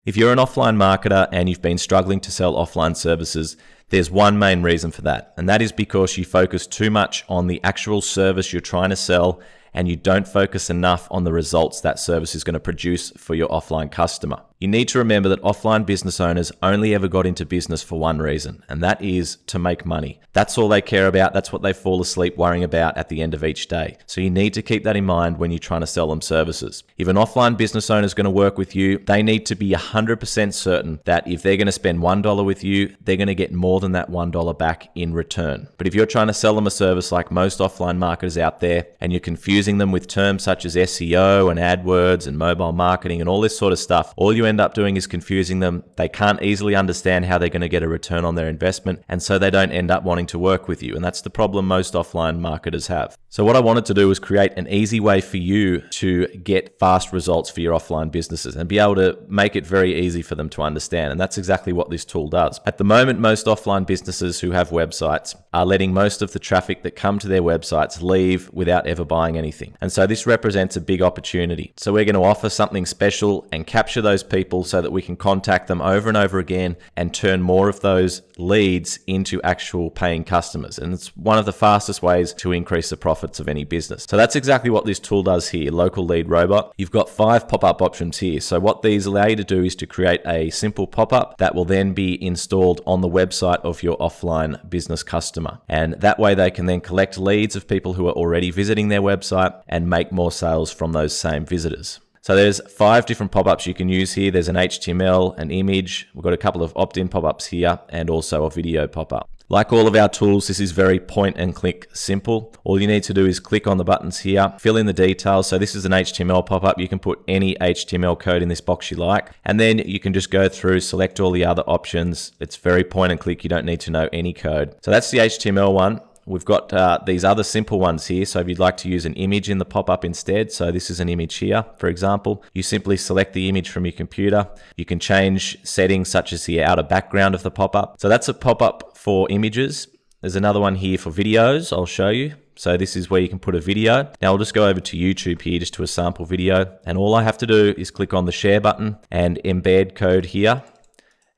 If you're an offline marketer and you've been struggling to sell offline services, there's one main reason for that, and that is because you focus too much on the actual service you're trying to sell and you don't focus enough on the results that service is going to produce for your offline customer. You need to remember that offline business owners only ever got into business for one reason, and that is to make money. That's all they care about. That's what they fall asleep worrying about at the end of each day. So you need to keep that in mind when you're trying to sell them services. If an offline business owner is going to work with you, they need to be 100% certain that if they're going to spend $1 with you, they're going to get more than that $1 back in return. But if you're trying to sell them a service like most offline marketers out there, and you're confusing them with terms such as SEO and AdWords and mobile marketing and all this sort of stuff, all you end up doing is confusing them. They can't easily understand how they're going to get a return on their investment, and so they don't end up wanting to work with you. And that's the problem most offline marketers have. So what I wanted to do was create an easy way for you to get fast results for your offline businesses and be able to make it very easy for them to understand. And that's exactly what this tool does. At the moment, most offline businesses who have websites are letting most of the traffic that come to their websites leave without ever buying anything. And so this represents a big opportunity. So we're going to offer something special and capture those people so that we can contact them over and over again and turn more of those leads into actual paying customers. And it's one of the fastest ways to increase the profits of any business. So that's exactly what this tool does here, Local Lead Robot. You've got 5 pop-up options here. So what these allow you to do is to create a simple pop-up that will then be installed on the website of your offline business customer. And that way they can then collect leads of people who are already visiting their website and make more sales from those same visitors. So there's 5 different pop-ups you can use here. There's an HTML, an image, we've got a couple of opt-in pop-ups here, and also a video pop-up. Like all of our tools, this is very point and click simple. All you need to do is click on the buttons here, fill in the details. So this is an HTML pop-up. You can put any HTML code in this box you like, and then you can just go through, select all the other options. It's very point and click. You don't need to know any code. So that's the HTML one. We've got these other simple ones here. So if you'd like to use an image in the pop-up instead, so this is an image here, for example, you simply select the image from your computer. You can change settings such as the outer background of the pop-up. So that's a pop-up for images. There's another one here for videos. I'll show you. So this is where you can put a video. Now I'll just go over to YouTube here just to a sample video. And all I have to do is click on the share button and embed code here.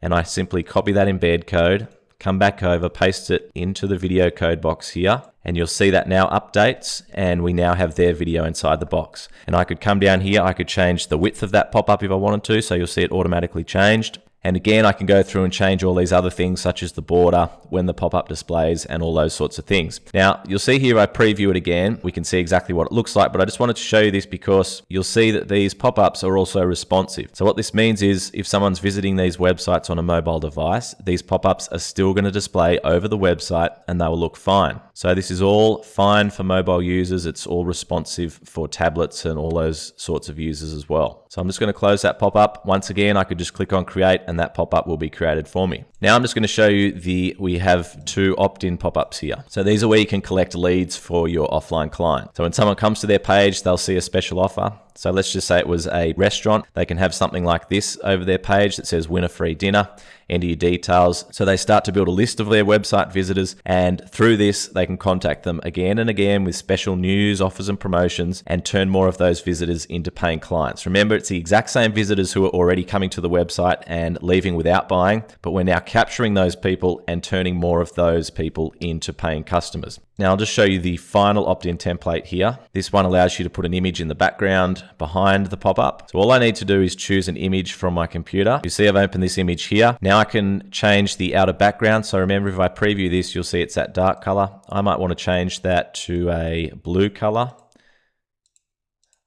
And I simply copy that embed code, come back over, paste it into the video code box here, and you'll see that now updates, and we now have their video inside the box. And I could come down here, I could change the width of that pop-up if I wanted to, so you'll see it automatically changed. And again, I can go through and change all these other things such as the border, when the pop-up displays, and all those sorts of things. Now, you'll see here I preview it again. We can see exactly what it looks like, but I just wanted to show you this because you'll see that these pop-ups are also responsive. So what this means is if someone's visiting these websites on a mobile device, these pop-ups are still going to display over the website and they will look fine. So this is all fine for mobile users. It's all responsive for tablets and all those sorts of users as well. So I'm just going to close that pop-up. Once again, I could just click on create and that pop-up will be created for me. Now I'm just going to show you we have 2 opt-in pop-ups here. So these are where you can collect leads for your offline client. So when someone comes to their page, they'll see a special offer. So let's just say it was a restaurant. They can have something like this over their page that says win a free dinner, enter your details. So they start to build a list of their website visitors, and through this, they can contact them again and again with special news, offers and promotions, and turn more of those visitors into paying clients. Remember, it's the exact same visitors who are already coming to the website and leaving without buying, but we're now capturing those people and turning more of those people into paying customers. Now I'll just show you the final opt-in template here. This one allows you to put an image in the background behind the pop-up. So all I need to do is choose an image from my computer. You see I've opened this image here. Now I can change the outer background. So remember, if I preview this, you'll see it's that dark color. I might want to change that to a blue color.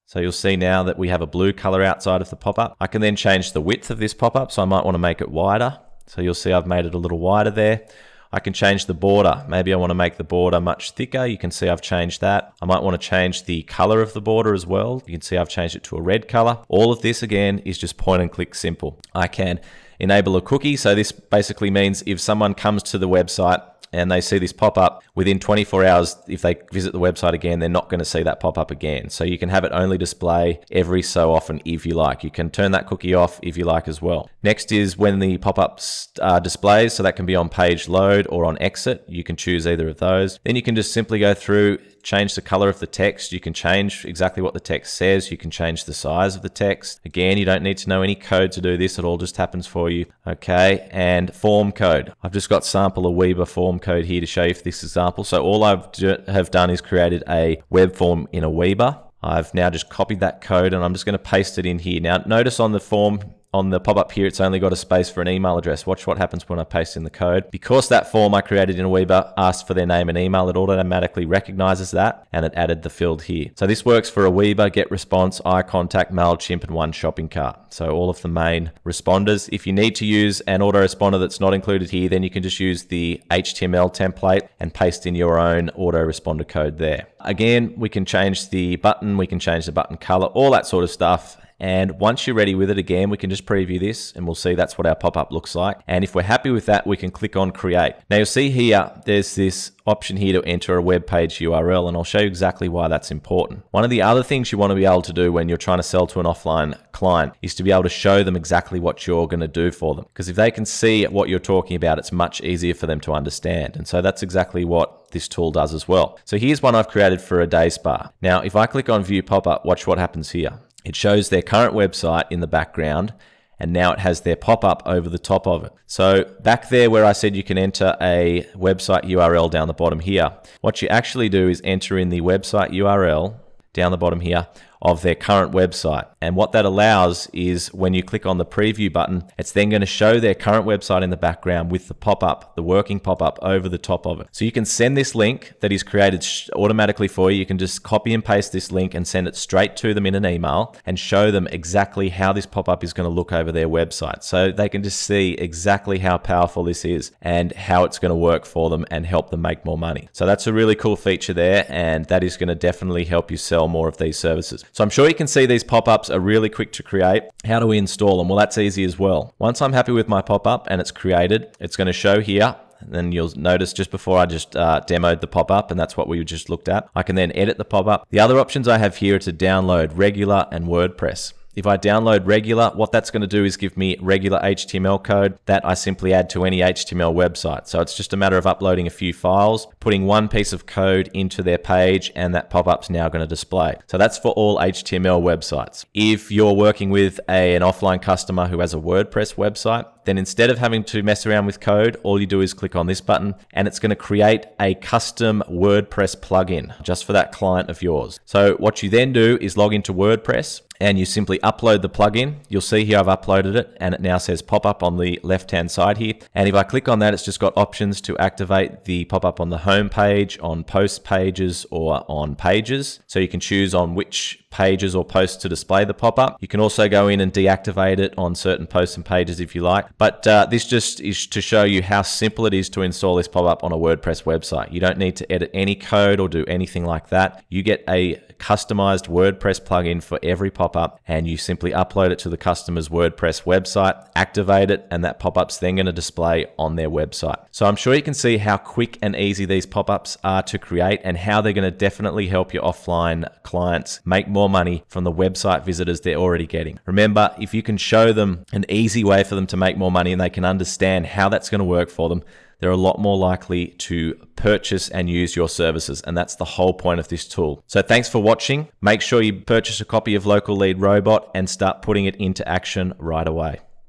So you'll see now that we have a blue color outside of the pop-up. I can then change the width of this pop-up. So I might want to make it wider. So you'll see I've made it a little wider there. I can change the border. Maybe I want to make the border much thicker. You can see I've changed that. I might want to change the color of the border as well. You can see I've changed it to a red color. All of this again is just point and click simple. I can enable a cookie. So this basically means if someone comes to the website and they see this pop-up, within 24 hours, if they visit the website again, they're not going to see that pop-up again. So you can have it only display every so often if you like. You can turn that cookie off if you like as well. Next is when the pop-ups displays, so that can be on page load or on exit. You can choose either of those. Then you can just simply go through, change the color of the text. You can change exactly what the text says. You can change the size of the text. Again, you don't need to know any code to do this. It all just happens for you. Okay, and form code. I've just got sample Aweber form code here to show you for this example. So all I've have done is created a web form in Aweber. I've now just copied that code and I'm just going to paste it in here. Now notice on the form, on the pop-up here, it's only got a space for an email address. Watch what happens when I paste in the code. Because that form I created in Aweber asked for their name and email, it automatically recognizes that and it added the field here. So this works for Aweber, GetResponse, iContact, MailChimp, and One Shopping Cart. So all of the main responders. If you need to use an autoresponder that's not included here, then you can just use the HTML template and paste in your own autoresponder code there. Again, we can change the button, we can change the button color, all that sort of stuff. And once you're ready with it, again, we can just preview this and we'll see that's what our pop-up looks like. And if we're happy with that, we can click on create. Now you'll see here, there's this option here to enter a web page URL, and I'll show you exactly why that's important. One of the other things you want to be able to do when you're trying to sell to an offline client is to be able to show them exactly what you're going to do for them. Because if they can see what you're talking about, it's much easier for them to understand. And so that's exactly what this tool does as well. So here's one I've created for a day spa. Now, if I click on view pop-up, watch what happens here. It shows their current website in the background, and now it has their pop-up over the top of it. So back there where I said you can enter a website URL down the bottom here, what you actually do is enter in the website URL down the bottom here of their current website. And what that allows is when you click on the preview button, it's then going to show their current website in the background with the pop-up, the working pop-up over the top of it. So you can send this link that is created automatically for you. You can just copy and paste this link and send it straight to them in an email and show them exactly how this pop-up is going to look over their website. So they can just see exactly how powerful this is and how it's going to work for them and help them make more money. So that's a really cool feature there, and that is going to definitely help you sell more of these services. So I'm sure you can see these pop-ups are really quick to create. How do we install them? Well, that's easy as well. Once I'm happy with my pop-up and it's created, it's going to show here. And then you'll notice just before I just demoed the pop-up, and that's what we just looked at. I can then edit the pop-up. The other options I have here are to download regular and WordPress. If I download regular, what that's going to do is give me regular HTML code that I simply add to any HTML website. So it's just a matter of uploading a few files, putting one piece of code into their page, and that pop-up's now going to display. So that's for all HTML websites. If you're working with an offline customer who has a WordPress website, then instead of having to mess around with code, all you do is click on this button and it's going to create a custom WordPress plugin just for that client of yours. So what you then do is log into WordPress and you simply upload the plugin. You'll see here I've uploaded it and it now says pop-up on the left-hand side here. And if I click on that, it's just got options to activate the pop-up on the home page, on post pages, or on pages. So you can choose on which pages or posts to display the pop-up. You can also go in and deactivate it on certain posts and pages if you like. But this just is to show you how simple it is to install this pop-up on a WordPress website. You don't need to edit any code or do anything like that. You get a customized WordPress plugin for every pop-up and you simply upload it to the customer's WordPress website, activate it, and that pop-up's then going to display on their website. So I'm sure you can see how quick and easy these pop-ups are to create and how they're going to definitely help your offline clients make more money from the website visitors they're already getting. Remember, if you can show them an easy way for them to make more money and they can understand how that's going to work for them, they're a lot more likely to purchase and use your services. And that's the whole point of this tool. So thanks for watching. Make sure you purchase a copy of Local Lead Robot and start putting it into action right away.